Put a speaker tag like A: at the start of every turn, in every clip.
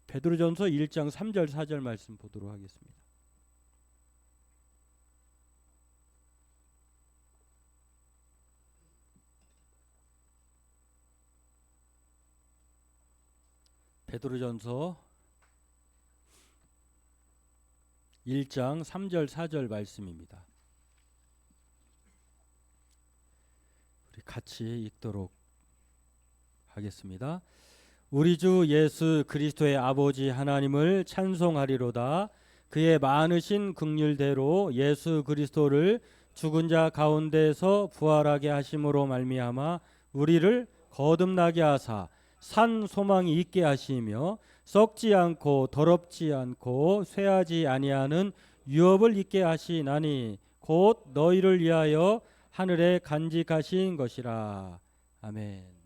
A: 베드로전서 1장 3절 4절 말씀 보도록 하겠습니다. 베드로전서 1장 3절 4절 말씀입니다. 우리 같이 읽도록 하겠습니다. 우리 주 예수 그리스도의 아버지 하나님을 찬송하리로다. 그의 많으신 긍휼대로 예수 그리스도를 죽은 자 가운데서 부활하게 하심으로 말미암아 우리를 거듭나게 하사 산 소망이 있게 하시며 썩지 않고 더럽지 않고 쇠하지 아니하는 유업을 있게 하시나니 곧 너희를 위하여 하늘에 간직하신 것이라. 아멘.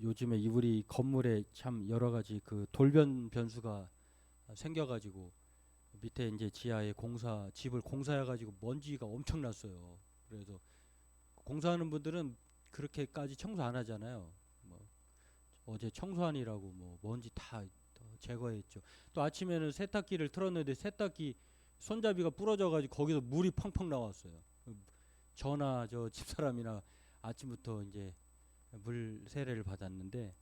A: 요즘에 우리 건물에 참 여러 가지 그 돌변 변수가 생겨가지고 밑에 이제 지하에 집을 공사해가지고 먼지가 엄청났어요. 그래서 공사하는 분들은 그렇게까지 청소 안 하잖아요. 뭐 어제 청소하느라고 뭐 먼지 다 제거했죠. 또 아침에는 세탁기를 틀었는데 세탁기 손잡이가 부러져가지고 거기서 물이 펑펑 나왔어요. 저나 저 집사람이나 아침부터 이제 물 세례를 받았는데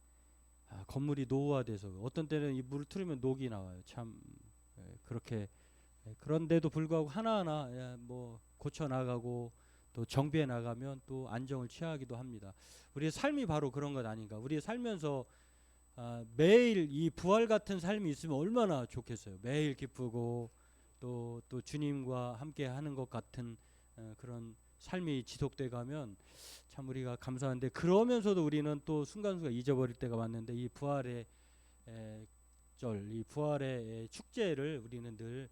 A: 건물이 노후화돼서 어떤 때는 이 물을 틀으면 녹이 나와요. 참 그렇게 그런데도 불구하고 하나하나 뭐 고쳐 나가고 또 정비해 나가면 또 안정을 취하기도 합니다. 우리의 삶이 바로 그런 것 아닌가. 우리 살면서 매일 이 부활 같은 삶이 있으면 얼마나 좋겠어요. 매일 기쁘고 또 주님과 함께 하는 것 같은 그런 삶이 지속돼 가면 참 우리가 감사한데, 그러면서도 우리는 또 순간순간 잊어버릴 때가 왔는데 이 부활의 이 부활의 축제를 우리는 늘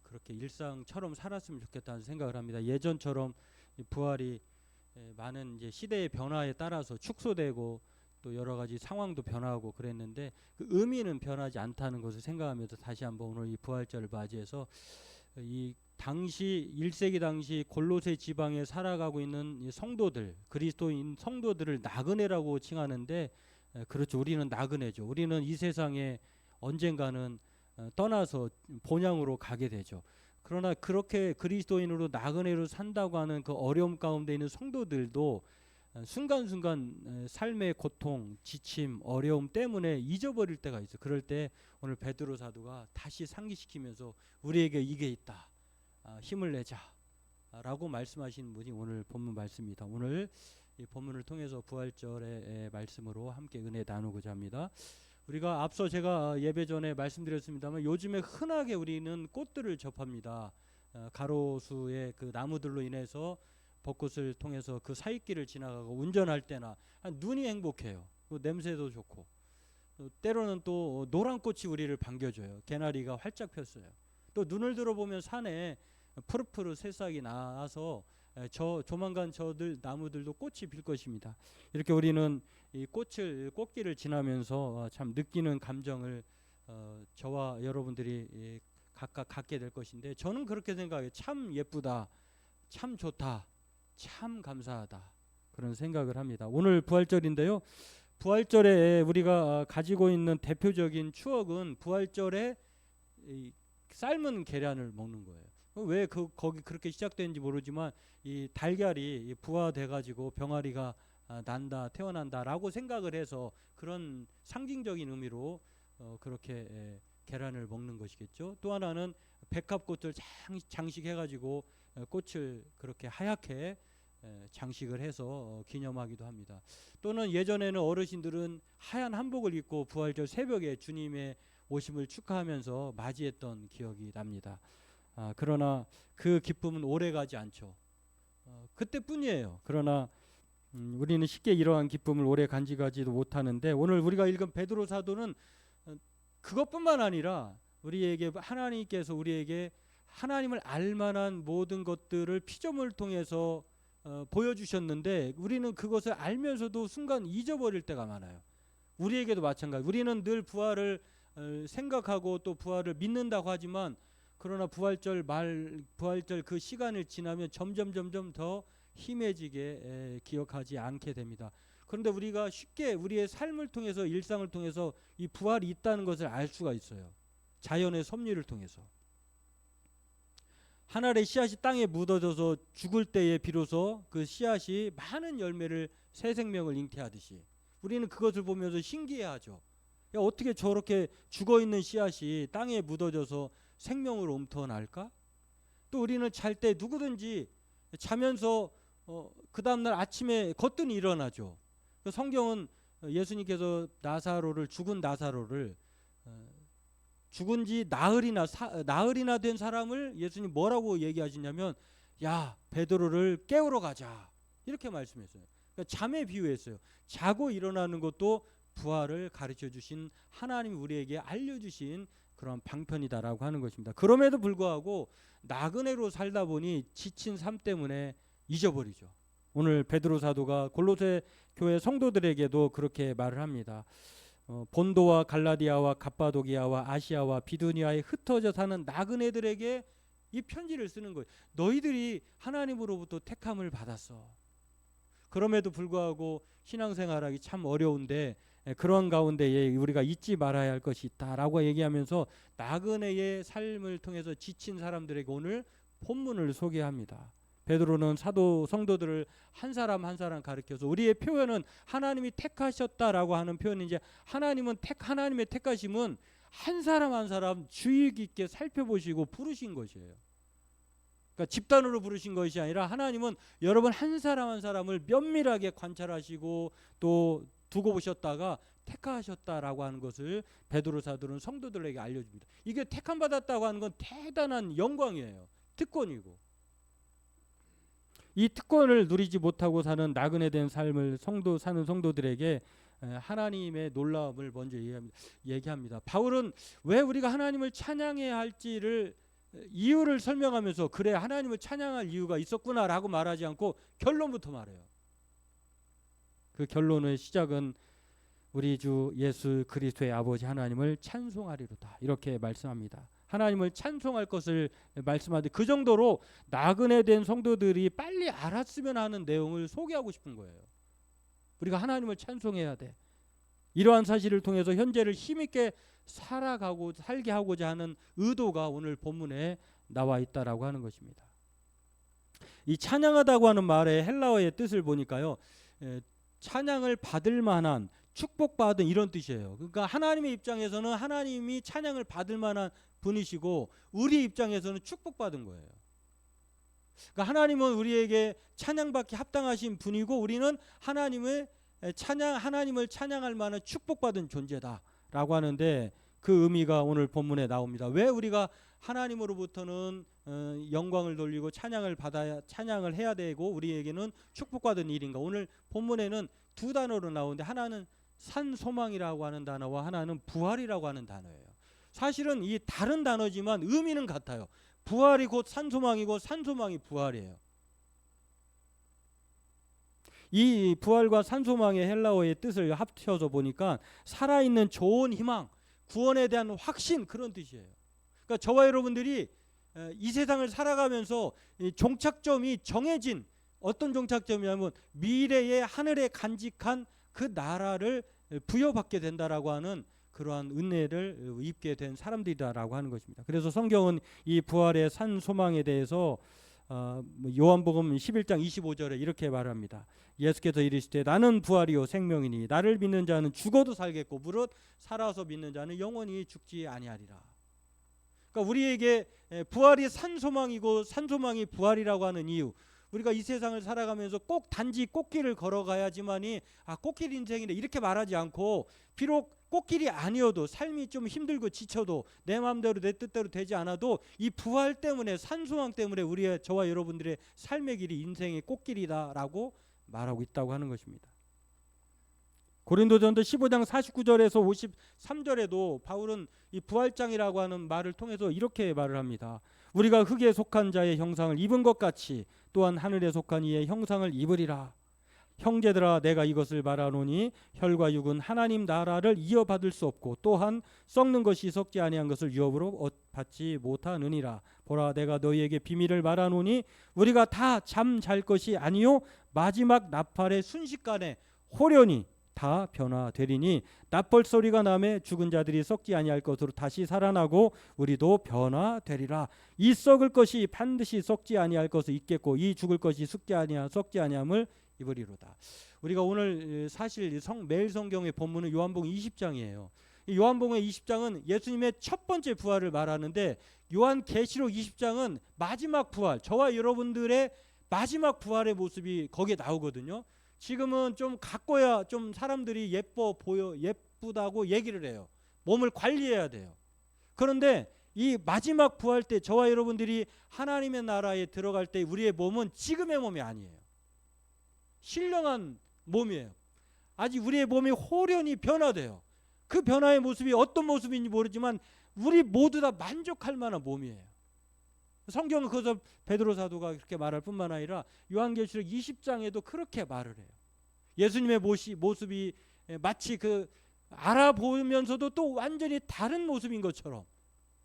A: 그렇게 일상처럼 살았으면 좋겠다는 생각을 합니다. 예전처럼 이 부활이 많은 이제 시대의 변화에 따라서 축소되고 또 여러 가지 상황도 변화하고 그랬는데 그 의미는 변하지 않다는 것을 생각하면서 다시 한번 오늘 이 부활절을 맞이해서 이 당시 1세기 당시 골로새 지방에 살아가고 있는 이 성도들, 그리스도인 성도들을 나그네라고 칭하는데 그렇죠. 우리는 나그네죠. 우리는 이 세상에 언젠가는 떠나서 본향으로 가게 되죠. 그러나 그렇게 그리스도인으로 나그네로 산다고 하는 그 어려움 가운데 있는 성도들도 순간순간 삶의 고통, 지침, 어려움 때문에 잊어버릴 때가 있어요. 그럴 때 오늘 베드로 사도가 다시 상기시키면서 우리에게 이게 있다, 힘을 내자 라고 말씀하시는 분이 오늘 본문 말씀입니다. 오늘 이 본문을 통해서 부활절의 말씀으로 함께 은혜 나누고자 합니다. 우리가 앞서 제가 예배 전에 말씀드렸습니다만 요즘에 흔하게 우리는 꽃들을 접합니다. 가로수의 그 나무들로 인해서 벚꽃을 통해서 그 사이길을 지나가고 운전할 때나 눈이 행복해요. 냄새도 좋고 때로는 또 노란 꽃이 우리를 반겨줘요. 개나리가 활짝 폈어요. 또 눈을 들어보면 산에 푸르푸르 새싹이 나서 조만간 저들 나무들도 꽃이 필 것입니다. 이렇게 우리는 이 꽃길을 지나면서 참 느끼는 감정을 저와 여러분들이 각각 갖게 될 것인데, 저는 그렇게 생각해요. 참 예쁘다, 참 좋다, 참 감사하다, 그런 생각을 합니다. 오늘 부활절인데요. 부활절에 우리가 가지고 있는 대표적인 추억은 부활절에 삶은 계란을 먹는 거예요. 왜 거기 그렇게 시작된지 모르지만 이 달걀이 부화돼 가지고 병아리가 태어난다라고 생각을 해서 그런 상징적인 의미로 그렇게 계란을 먹는 것이겠죠. 또 하나는 백합꽃을 장식해 가지고 꽃을 그렇게 하얗게 장식을 해서 기념하기도 합니다. 또는 예전에는 어르신들은 하얀 한복을 입고 부활절 새벽에 주님의 오심을 축하하면서 맞이했던 기억이 납니다. 그러나 그 기쁨은 오래가지 않죠. 그때뿐이에요. 그러나 우리는 쉽게 이러한 기쁨을 오래 간직하지도 못하는데, 오늘 우리가 읽은 베드로 사도는 그것뿐만 아니라 우리에게 하나님께서 우리에게 하나님을 알만한 모든 것들을 피조물을 통해서 보여주셨는데 우리는 그것을 알면서도 순간 잊어버릴 때가 많아요. 우리에게도 마찬가지. 우리는 늘 부활을 생각하고 또 부활을 믿는다고 하지만, 그러나 부활절 그 시간을 지나면 점점 더 희미해지게 기억하지 않게 됩니다. 그런데 우리가 쉽게 우리의 삶을 통해서 일상을 통해서 이 부활이 있다는 것을 알 수가 있어요. 자연의 섭리를 통해서. 한 알의 씨앗이 땅에 묻어져서 죽을 때에 비로소 그 씨앗이 많은 열매를 새 생명을 잉태하듯이 우리는 그것을 보면서 신기해하죠. 야, 어떻게 저렇게 죽어있는 씨앗이 땅에 묻어져서 생명으로 옮터날까? 또 우리는 잘 때 누구든지 자면서 그 다음날 아침에 거뜬히 일어나죠. 성경은 예수님께서 죽은 나사로를 죽은 지 나흘이나 된 사람을 예수님 뭐라고 얘기하시냐면 야 베드로를 깨우러 가자 이렇게 말씀했어요. 그러니까 잠에 비유했어요. 자고 일어나는 것도 부활을 가르쳐 주신 하나님이 우리에게 알려주신 그런 방편이다라고 하는 것입니다. 그럼에도 불구하고 나그네로 살다 보니 지친 삶 때문에 잊어버리죠. 오늘 베드로 사도가 골로새 교회 성도들에게도 그렇게 말을 합니다. 본도와 갈라디아와 갑바도기아와 아시아와 비두니아에 흩어져 사는 나그네들에게 이 편지를 쓰는 거예요. 너희들이 하나님으로부터 택함을 받았어. 그럼에도 불구하고 신앙생활하기 참 어려운데 그런 가운데에 우리가 잊지 말아야 할 것이 있다라고 얘기하면서 나그네의 삶을 통해서 지친 사람들에게 오늘 본문을 소개합니다. 베드로는 사도 성도들을 한 사람 한 사람 가르쳐서 우리의 표현은 하나님이 택하셨다라고 하는 표현인지 하나님의 택하심은 한 사람 한 사람 주의 깊게 살펴보시고 부르신 것이에요. 그러니까 집단으로 부르신 것이 아니라 하나님은 여러분 한 사람 한 사람을 면밀하게 관찰하시고 또 두고 보셨다가 택하셨다라고 하는 것을 베드로 사도는 성도들에게 알려줍니다. 이게 택함 받았다고 하는 건 대단한 영광이에요. 특권이고 이 특권을 누리지 못하고 사는 나그네된 삶을 사는 성도들에게 하나님의 놀라움을 먼저 얘기합니다. 바울은 왜 우리가 하나님을 찬양해야 할지를 이유를 설명하면서 그래 하나님을 찬양할 이유가 있었구나라고 말하지 않고 결론부터 말해요. 그 결론의 시작은 우리 주 예수 그리스도의 아버지 하나님을 찬송하리로다 이렇게 말씀합니다. 하나님을 찬송할 것을 말씀하는데 그 정도로 나그네된 성도들이 빨리 알았으면 하는 내용을 소개하고 싶은 거예요. 우리가 하나님을 찬송해야 돼. 이러한 사실을 통해서 현재를 힘있게 살게 하고자 하는 의도가 오늘 본문에 나와 있다라고 하는 것입니다. 이 찬양하다고 하는 말의 헬라어의 뜻을 보니까요. 찬양을 받을 만한 축복받은 이런 뜻이에요. 그러니까 하나님의 입장에서는 하나님이 찬양을 받을 만한 분이시고 우리 입장에서는 축복받은 거예요. 그러니까 하나님은 우리에게 찬양받기 합당하신 분이고 우리는 하나님을 찬양할 만한 축복받은 존재다라고 하는데 그 의미가 오늘 본문에 나옵니다. 왜 우리가 하나님으로부터는 영광을 돌리고 찬양을 해야 되고 우리에게는 축복받은 일인가? 오늘 본문에는 두 단어로 나오는데 하나는 산소망이라고 하는 단어와 하나는 부활이라고 하는 단어예요. 사실은 이 다른 단어지만 의미는 같아요. 부활이 곧 산소망이고 산소망이 부활이에요. 이 부활과 산소망의 헬라어의 뜻을 합쳐서 보니까 살아있는 좋은 희망, 구원에 대한 확신 그런 뜻이에요. 그러니까 저와 여러분들이 이 세상을 살아가면서 종착점이 정해진 어떤 종착점이냐면 미래의 하늘에 간직한 그 나라를 부여받게 된다라고 하는 그러한 은혜를 입게 된 사람들이다라고 하는 것입니다. 그래서 성경은 이 부활의 산 소망에 대해서 요한복음 11장 25절에 이렇게 말합니다. 예수께서 이르시되 나는 부활이요 생명이니 나를 믿는 자는 죽어도 살겠고 무릇 살아서 믿는 자는 영원히 죽지 아니하리라. 그러니까 우리에게 부활이 산 소망이고 산 소망이 부활이라고 하는 이유, 우리가 이 세상을 살아가면서 꼭 단지 꽃길을 걸어가야지만이 꽃길 인생이네 이렇게 말하지 않고 비록 꽃길이 아니어도 삶이 좀 힘들고 지쳐도 내 마음대로 내 뜻대로 되지 않아도 이 부활 때문에 산소망 때문에 저와 여러분들의 삶의 길이 인생의 꽃길이다라고 말하고 있다고 하는 것입니다. 고린도전서 15장 49절에서 53절에도 바울은 이 부활장이라고 하는 말을 통해서 이렇게 말을 합니다. 우리가 흙에 속한 자의 형상을 입은 것 같이 또한 하늘에 속한 이의 형상을 입으리라. 형제들아 내가 이것을 말하노니 혈과 육은 하나님 나라를 이어받을 수 없고 또한 썩는 것이 썩지 아니한 것을 유업으로 받지 못하느니라. 보라 내가 너희에게 비밀을 말하노니 우리가 다 잠 잘 것이 아니요 마지막 나팔의 순식간에 호련히 다 변화되리니 나팔 소리가 나매 죽은 자들이 썩지 아니할 것으로 다시 살아나고 우리도 변화되리라. 이 썩을 것이 반드시 썩지 아니할 것을 입겠고 이 죽을 것이 썩지 아니함을 입으리로다. 우리가 오늘 사실 매일 성경의 본문은 요한복음 20장이에요. 요한복음 20장은 예수님의 첫 번째 부활을 말하는데 요한계시록 20장은 마지막 부활, 저와 여러분들의 마지막 부활의 모습이 거기에 나오거든요. 지금은 좀 가꿔야 좀 사람들이 예쁘다고 얘기를 해요. 몸을 관리해야 돼요. 그런데 이 마지막 부활 때 저와 여러분들이 하나님의 나라에 들어갈 때 우리의 몸은 지금의 몸이 아니에요. 신령한 몸이에요. 아직 우리의 몸이 호련히 변화돼요. 그 변화의 모습이 어떤 모습인지 모르지만 우리 모두 다 만족할 만한 몸이에요. 성경은 그것을 베드로 사도가 그렇게 말할 뿐만 아니라 요한계시록 20장에도 그렇게 말을 해요. 예수님의 모습이 마치 그 알아보면서도 또 완전히 다른 모습인 것처럼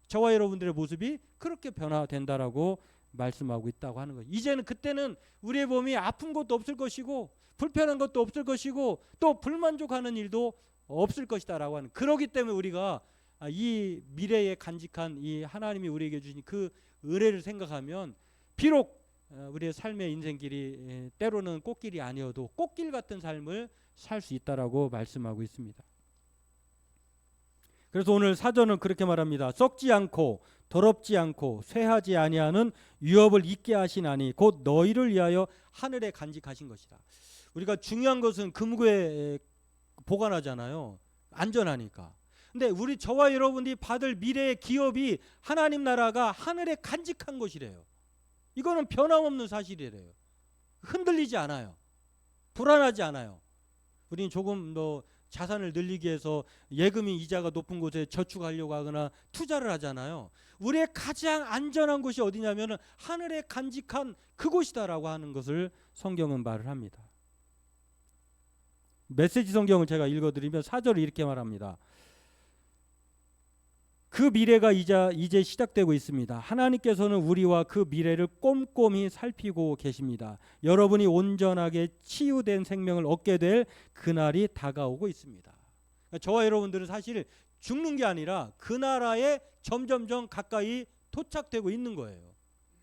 A: 저와 여러분들의 모습이 그렇게 변화된다라고 말씀하고 있다고 하는 거예요. 이제는 그때는 우리의 몸이 아픈 것도 없을 것이고 불편한 것도 없을 것이고 또 불만족하는 일도 없을 것이다라고 하는, 그러기 때문에 우리가 이 미래에 간직한 이 하나님이 우리에게 주신 그 은혜를 생각하면 비록 우리의 삶의 인생길이 때로는 꽃길이 아니어도 꽃길 같은 삶을 살 수 있다라고 말씀하고 있습니다. 그래서 오늘 사전은 그렇게 말합니다. 썩지 않고 더럽지 않고 쇠하지 아니하는 유업을 잊게 하시나니 곧 너희를 위하여 하늘에 간직하신 것이다. 우리가 중요한 것은 금고에 보관하잖아요. 안전하니까. 근데 저와 여러분들이 받을 미래의 기업이 하나님 나라가 하늘에 간직한 것이래요. 이거는 변함없는 사실이래요. 흔들리지 않아요. 불안하지 않아요. 우리는 조금 더 자산을 늘리기 위해서 예금이 이자가 높은 곳에 저축하려고 하거나 투자를 하잖아요. 우리의 가장 안전한 곳이 어디냐면 하늘에 간직한 그곳이다라고 하는 것을 성경은 말을 합니다. 메시지 성경을 제가 읽어드리면 4절을 이렇게 말합니다. 그 미래가 이제 시작되고 있습니다. 하나님께서는 우리와 그 미래를 꼼꼼히 살피고 계십니다. 여러분이 온전하게 치유된 생명을 얻게 될 그날이 다가오고 있습니다. 그러니까 저와 여러분들은 사실 죽는 게 아니라 그 나라에 점점점 가까이 도착되고 있는 거예요.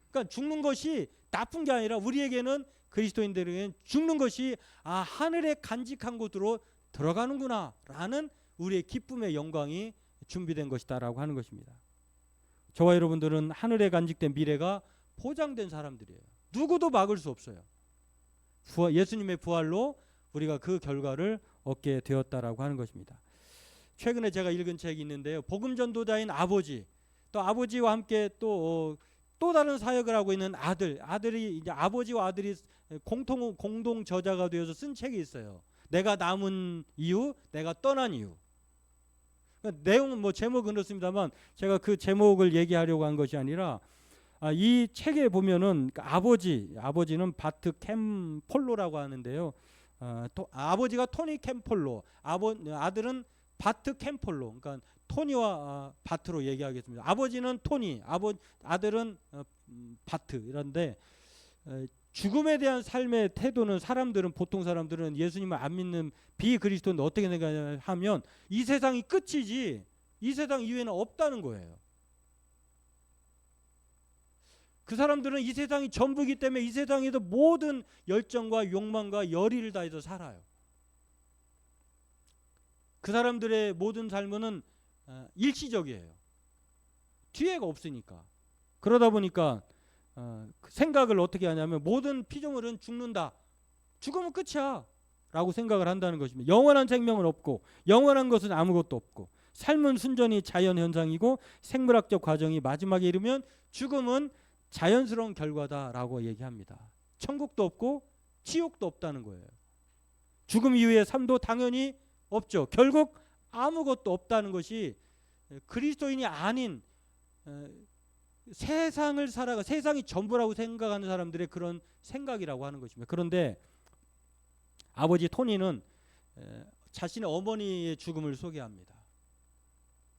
A: 그러니까 죽는 것이 나쁜 게 아니라 우리에게는, 그리스도인들에게는 죽는 것이 하늘에 간직한 곳으로 들어가는구나 라는 우리의 기쁨의 영광이 준비된 것이다라고 하는 것입니다. 저와 여러분들은 하늘에 간직된 미래가 보장된 사람들이에요. 누구도 막을 수 없어요. 예수님의 부활로 우리가 그 결과를 얻게 되었다라고 하는 것입니다. 최근에 제가 읽은 책이 있는데요. 복음 전도자인 아버지, 또 아버지와 함께 또 다른 사역을 하고 있는 아들이 이제 아버지와 아들이 공동 저자가 되어서 쓴 책이 있어요. 내가 남은 이유, 내가 떠난 이유. 내용은 제목은 그렇습니다만 제가 그 제목을 얘기하려고 한 것이 아니라 이 책에 보면은 아버지는 바트 캠폴로라고 하는데요. 아버지가 토니 캠폴로, 아들은 바트 캠폴로. 그러니까 토니와 바트로 얘기하겠습니다. 아버지는 토니, 아들은 바트 이런데 죽음에 대한 삶의 태도는 보통 사람들은 예수님을 안 믿는 비그리스도는 어떻게 생각하면 이 세상이 끝이지 이 세상 이외에는 없다는 거예요. 그 사람들은 이 세상이 전부이기 때문에 이 세상에도 모든 열정과 욕망과 열의를 다해서 살아요. 그 사람들의 모든 삶은 일시적이에요. 뒤에가 없으니까. 그러다 보니까 생각을 어떻게 하냐면 모든 피조물은 죽는다. 죽으면 끝이야 라고 생각을 한다는 것입니다. 영원한 생명은 없고 영원한 것은 아무것도 없고 삶은 순전히 자연현상이고 생물학적 과정이 마지막에 이르면 죽음은 자연스러운 결과다라고 얘기합니다. 천국도 없고 지옥도 없다는 거예요. 죽음 이후의 삶도 당연히 없죠. 결국 아무것도 없다는 것이 그리스도인이 아닌 세상을 살아가 세상이 전부라고 생각하는 사람들의 그런 생각이라고 하는 것입니다. 그런데 아버지 토니는 자신의 어머니의 죽음을 소개합니다.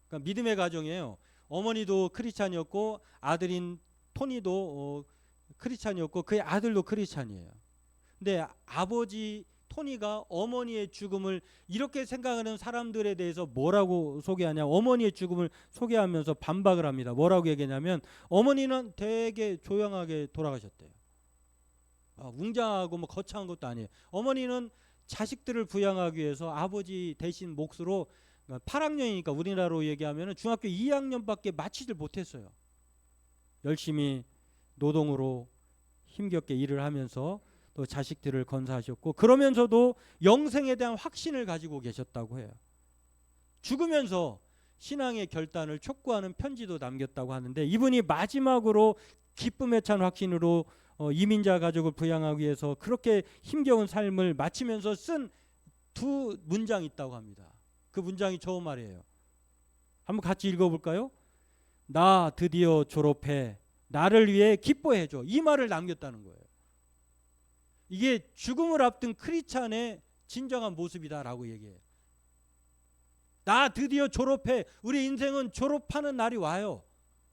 A: 그러니까 믿음의 가정이에요. 어머니도 크리스찬이었고 아들인 토니도 크리스찬이었고 그의 아들도 크리스찬이에요. 근데 아버지 토니가 어머니의 죽음을 이렇게 생각하는 사람들에 대해서 뭐라고 소개하냐, 어머니의 죽음을 소개하면서 반박을 합니다. 뭐라고 얘기하냐면 어머니는 되게 조용하게 돌아가셨대요. 웅장하고 뭐 거창한 것도 아니에요. 어머니는 자식들을 부양하기 위해서 아버지 대신 몫으로 8학년이니까 우리나라로 얘기하면 중학교 2학년밖에 마치질 못했어요. 열심히 노동으로 힘겹게 일을 하면서 또 자식들을 건사하셨고, 그러면서도 영생에 대한 확신을 가지고 계셨다고 해요. 죽으면서 신앙의 결단을 촉구하는 편지도 남겼다고 하는데, 이분이 마지막으로 기쁨에 찬 확신으로 이민자 가족을 부양하기 위해서 그렇게 힘겨운 삶을 마치면서 쓴 두 문장이 있다고 합니다. 그 문장이 저 말이에요. 한번 같이 읽어볼까요? 나 드디어 졸업해. 나를 위해 기뻐해줘. 이 말을 남겼다는 거예요. 이게 죽음을 앞둔 크리스찬의 진정한 모습이다라고 얘기해요. 나 드디어 졸업해. 우리 인생은 졸업하는 날이 와요.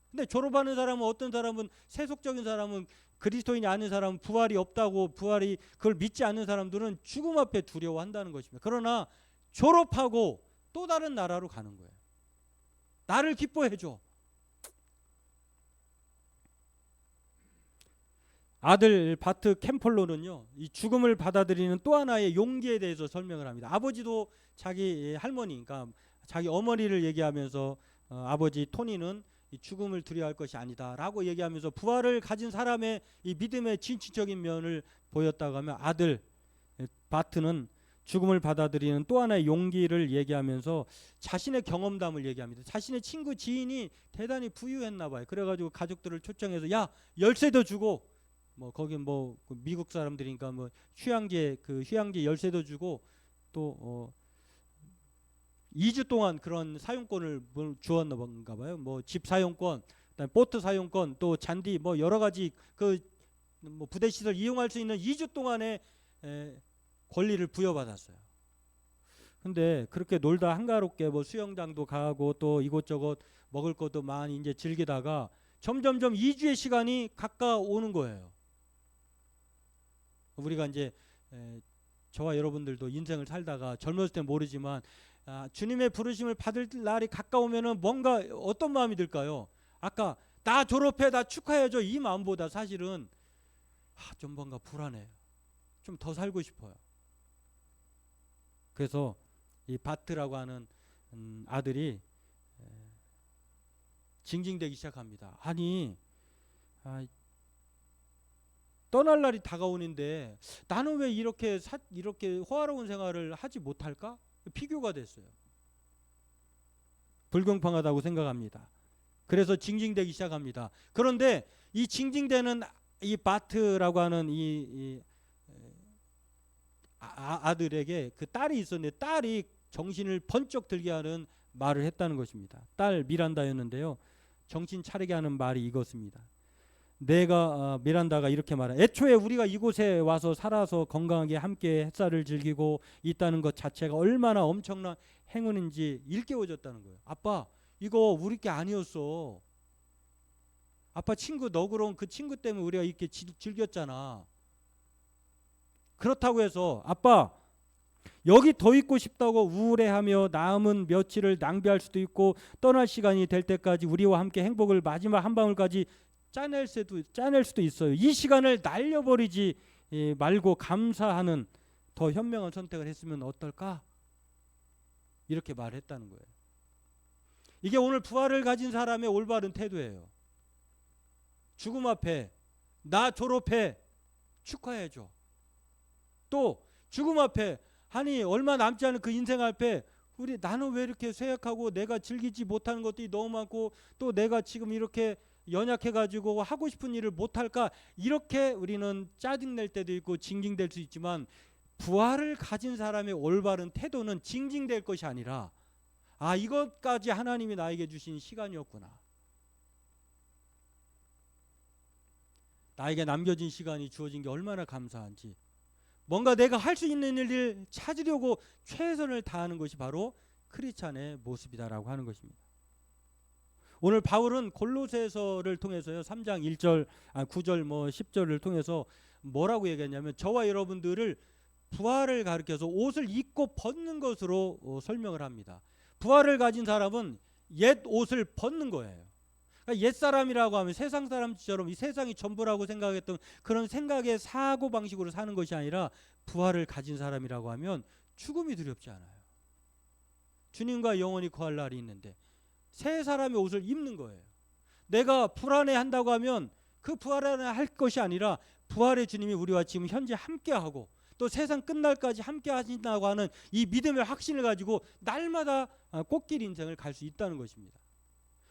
A: 근데 졸업하는 사람은, 어떤 사람은, 세속적인 사람은, 그리스도인이 아닌 사람은 부활이 없다고, 부활이 그걸 믿지 않는 사람들은 죽음 앞에 두려워한다는 것입니다. 그러나 졸업하고 또 다른 나라로 가는 거예요. 나를 기뻐해줘. 아들 바트 캠펄로는요, 이 죽음을 받아들이는 또 하나의 용기에 대해서 설명을 합니다. 아버지도 자기 할머니, 그러니까 자기 어머니를 얘기하면서 아버지 토니는 이 죽음을 두려워할 것이 아니다라고 얘기하면서 부활을 가진 사람의 이 믿음의 진취적인 면을 보였다고 하면, 아들 바트는 죽음을 받아들이는 또 하나의 용기를 얘기하면서 자신의 경험담을 얘기합니다. 자신의 친구 지인이 대단히 부유했나 봐요. 그래가지고 가족들을 초청해서 야, 열쇠도 주고, 뭐 거기 뭐 미국 사람들이니까 뭐 휴양지 열쇠도 주고, 또 2주 동안 그런 사용권을 주었나 봐요. 뭐 집 사용권, 그다음에 보트 사용권, 또 잔디, 뭐 여러 가지 그 뭐 부대 시설 이용할 수 있는 2주 동안의 권리를 부여받았어요. 근데 그렇게 놀다 한가롭게 뭐 수영장도 가고 또 이곳저곳 먹을 것도 많이 이제 즐기다가 점점점 2주의 시간이 가까워오는 거예요. 우리가 이제 저와 여러분들도 인생을 살다가 젊었을 때 모르지만 주님의 부르심을 받을 날이 가까우면은 뭔가 어떤 마음이 들까요? 아까 나 졸업해, 나 축하해줘, 이 마음보다 사실은 좀 뭔가 불안해요. 좀 더 살고 싶어요. 그래서 이 바트라고 하는 아들이 징징대기 시작합니다. 아니, 떠날 날이 다가오는데 나는 왜 이렇게 호화로운 생활을 하지 못할까? 피규어가 됐어요. 불공평하다고 생각합니다. 그래서 징징대기 시작합니다. 그런데 이 징징대는 이 바트라고 하는 이 아들에게 그 딸이 있었는데, 딸이 정신을 번쩍 들게 하는 말을 했다는 것입니다. 딸 미란다였는데요, 정신 차리게 하는 말이 이것입니다. 미란다가 이렇게 말해. 애초에 우리가 이곳에 와서 살아서 건강하게 함께 햇살을 즐기고 있다는 것 자체가 얼마나 엄청난 행운인지 일깨워졌다는 거예요. 아빠, 이거 우리 게 아니었어. 아빠 친구 너그러운 그 친구 때문에 우리가 이렇게 즐겼잖아. 그렇다고 해서 아빠 여기 더 있고 싶다고 우울해하며 남은 며칠을 낭비할 수도 있고, 떠날 시간이 될 때까지 우리와 함께 행복을 마지막 한 방울까지 짜낼 수도 있어요. 이 시간을 날려버리지 말고 감사하는 더 현명한 선택을 했으면 어떨까? 이렇게 말했다는 거예요. 이게 오늘 부활을 가진 사람의 올바른 태도예요. 죽음 앞에 나 졸업해, 축하해줘. 또 죽음 앞에, 아니 얼마 남지 않은 그 인생 앞에 나는 왜 이렇게 쇠약하고 내가 즐기지 못하는 것들이 너무 많고, 또 내가 지금 이렇게 연약해가지고 하고 싶은 일을 못할까, 이렇게 우리는 짜증낼 때도 있고 징징댈 수 있지만, 부활을 가진 사람의 올바른 태도는 징징댈 것이 아니라 이것까지 하나님이 나에게 주신 시간이었구나, 나에게 남겨진 시간이 주어진 게 얼마나 감사한지, 뭔가 내가 할 수 있는 일을 찾으려고 최선을 다하는 것이 바로 크리스찬의 모습이다라고 하는 것입니다. 오늘 바울은 골로새서를 통해서요 3장 1절 9절 10절을 통해서 뭐라고 얘기했냐면 저와 여러분들을 부활을 가리켜서 옷을 입고 벗는 것으로 설명을 합니다. 부활을 가진 사람은 옛 옷을 벗는 거예요. 그러니까 옛 사람이라고 하면 세상 사람처럼 이 세상이 전부라고 생각했던 그런 생각의 사고 방식으로 사는 것이 아니라 부활을 가진 사람이라고 하면 죽음이 두렵지 않아요. 주님과 영원히 거할 날이 있는데 새 사람의 옷을 입는 거예요. 내가 불안해한다고 하면 그 불안해할 것이 아니라 부활의 주님이 우리와 지금 현재 함께하고 또 세상 끝날까지 함께 하신다고 하는 이 믿음의 확신을 가지고 날마다 꽃길 인생을 갈 수 있다는 것입니다.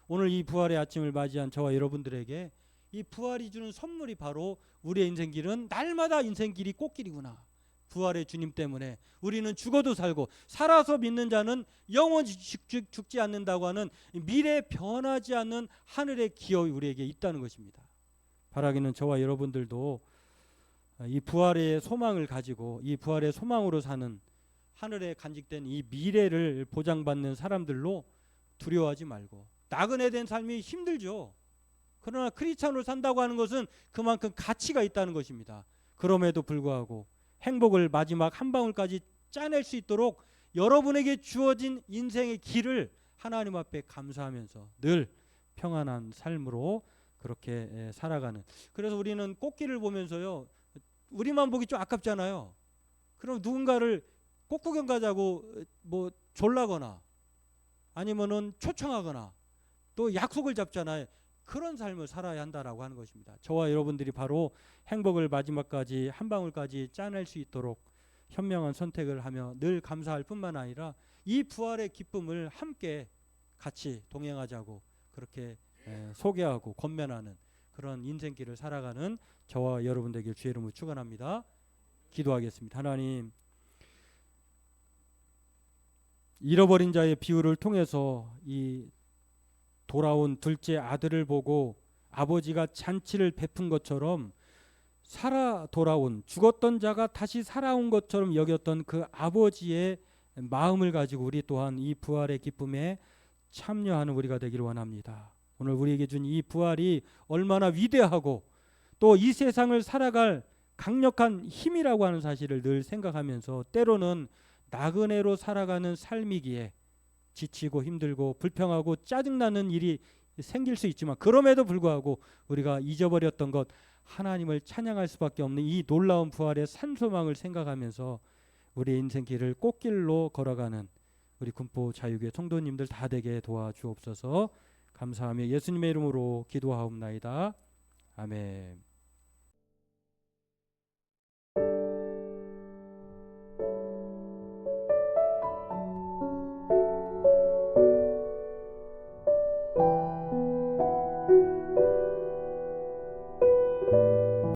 A: 오늘 이 부활의 아침을 맞이한 저와 여러분들에게 이 부활이 주는 선물이 바로 우리의 인생길은 날마다 인생길이 꽃길이구나. 부활의 주님 때문에 우리는 죽어도 살고 살아서 믿는 자는 영원히 죽지 않는다고 하는 미래 변하지 않는 하늘의 기업이 우리에게 있다는 것입니다. 바라기는 저와 여러분들도 이 부활의 소망을 가지고 이 부활의 소망으로 사는 하늘에 간직된 이 미래를 보장받는 사람들로 두려워하지 말고 나그네 된 삶이 힘들죠. 그러나 크리스찬으로 산다고 하는 것은 그만큼 가치가 있다는 것입니다. 그럼에도 불구하고 행복을 마지막 한 방울까지 짜낼 수 있도록 여러분에게 주어진 인생의 길을 하나님 앞에 감사하면서 늘 평안한 삶으로 그렇게 살아가는. 그래서 우리는 꽃길을 보면서요. 우리만 보기 좀 아깝잖아요. 그럼 누군가를 꽃구경 가자고 졸라거나 아니면은 초청하거나 또 약속을 잡잖아요. 그런 삶을 살아야 한다라고 하는 것입니다. 저와 여러분들이 바로 행복을 마지막까지 한 방울까지 짜낼 수 있도록 현명한 선택을 하며 늘 감사할 뿐만 아니라 이 부활의 기쁨을 함께 같이 동행하자고 그렇게 소개하고 권면하는 그런 인생길을 살아가는 저와 여러분들에게 주의 이름으로 축원합니다. 기도하겠습니다. 하나님, 잃어버린 자의 비유를 통해서 이 돌아온 둘째 아들을 보고 아버지가 잔치를 베푼 것처럼 살아 돌아온 죽었던 자가 다시 살아온 것처럼 여겼던 그 아버지의 마음을 가지고 우리 또한 이 부활의 기쁨에 참여하는 우리가 되기를 원합니다. 오늘 우리에게 준 이 부활이 얼마나 위대하고 또 이 세상을 살아갈 강력한 힘이라고 하는 사실을 늘 생각하면서 때로는 나그네로 살아가는 삶이기에 지치고 힘들고 불평하고 짜증나는 일이 생길 수 있지만 그럼에도 불구하고 우리가 잊어버렸던 것 하나님을 찬양할 수밖에 없는 이 놀라운 부활의 산소망을 생각하면서 우리의 인생길을 꽃길로 걸어가는 우리 군포 자유교회 성도님들 다 되게 도와주옵소서. 감사하며 예수님의 이름으로 기도하옵나이다. 아멘.